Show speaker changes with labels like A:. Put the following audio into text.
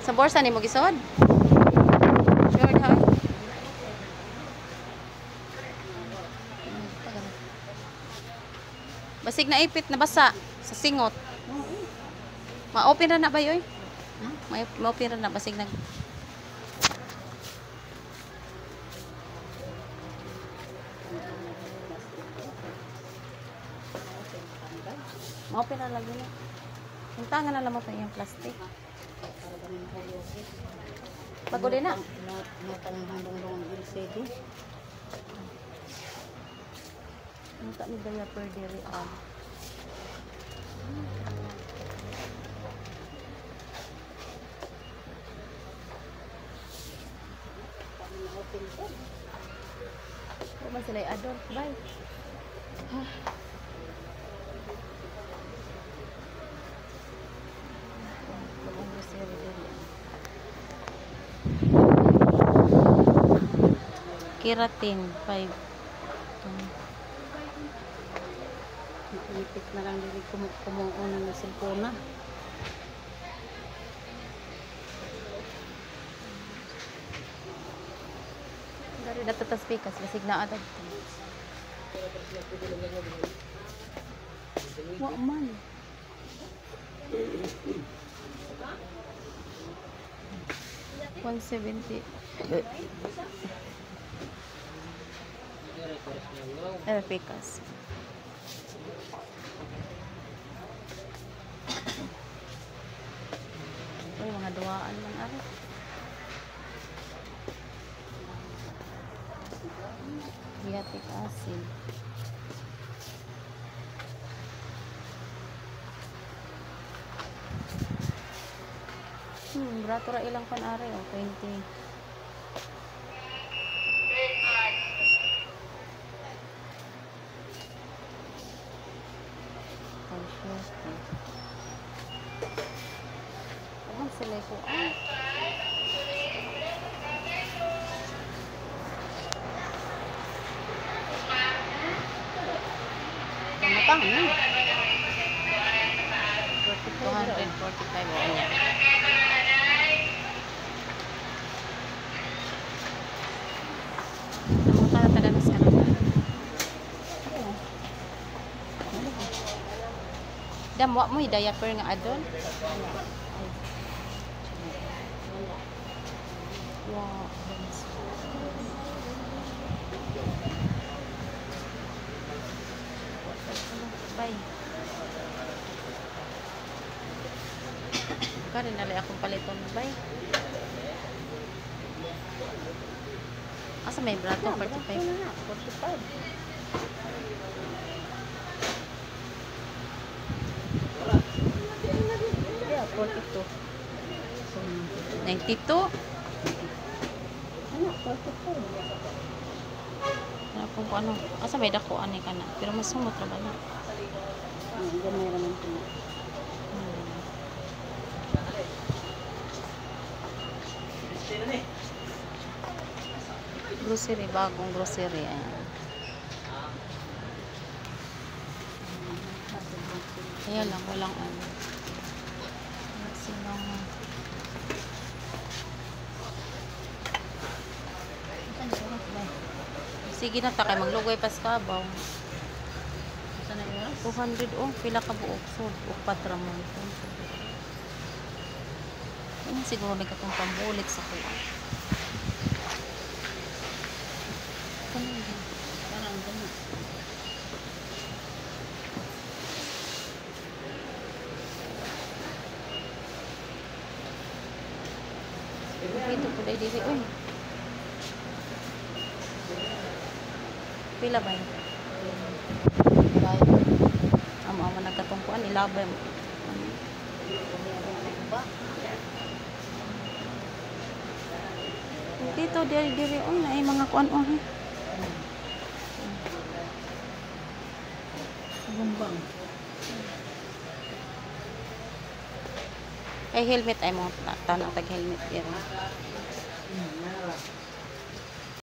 A: Sa borsa ni mo gisod? Sure ha? Basig na ipit na basa sa singot. Ma-open ra na ba yoy? Ma-open ra na basig nag ma-open ra lagi na. Yung tangan na lang mo pa yung plastic. Bago din na. Ang tak ni daya per diri on. Kung sila adult, bye. Keratin 5.
B: Ipit na lang dili kumuuna ng cellphone.
A: Dari dapat tas pikas basig na atag. Wa man. $170. Pikas. Ay, mga duwaan man ari. Yatik acid. Brato ra ilang pan-ari o 20. Ang sila ko matang na 245 o niya. Naman ka taganas ka na damwa mo diaper nga adon. Wow. Bye. Karin nalay akong paliton. Bye. Asa may brato 45.
B: 45. Yeah, 42.
A: 92.
B: Ano, 44.
A: Ano kung ano. Asa may dako ani ka na. Pero mas sumot ra ba na.
B: Diyan may raman ko na.
A: Grocery, bagong grocery. Ayan. Ayan lang, walang ano. Sinong... Sige na takay, maglugay pas kabaw. 200 oh, pila ka buok. So, upat ramon. Ano siguro may katong pambulit sa kuha.
B: Parang ganun.
A: Dito po dahil dito. Uy. Pila ba yun? Ama nagkatungkuan. Ilabay mo. Dito, diri. Uy, na mga kuan oh.
B: Bumbang.
A: Ay helmet ay mo tanang tag helmet diri.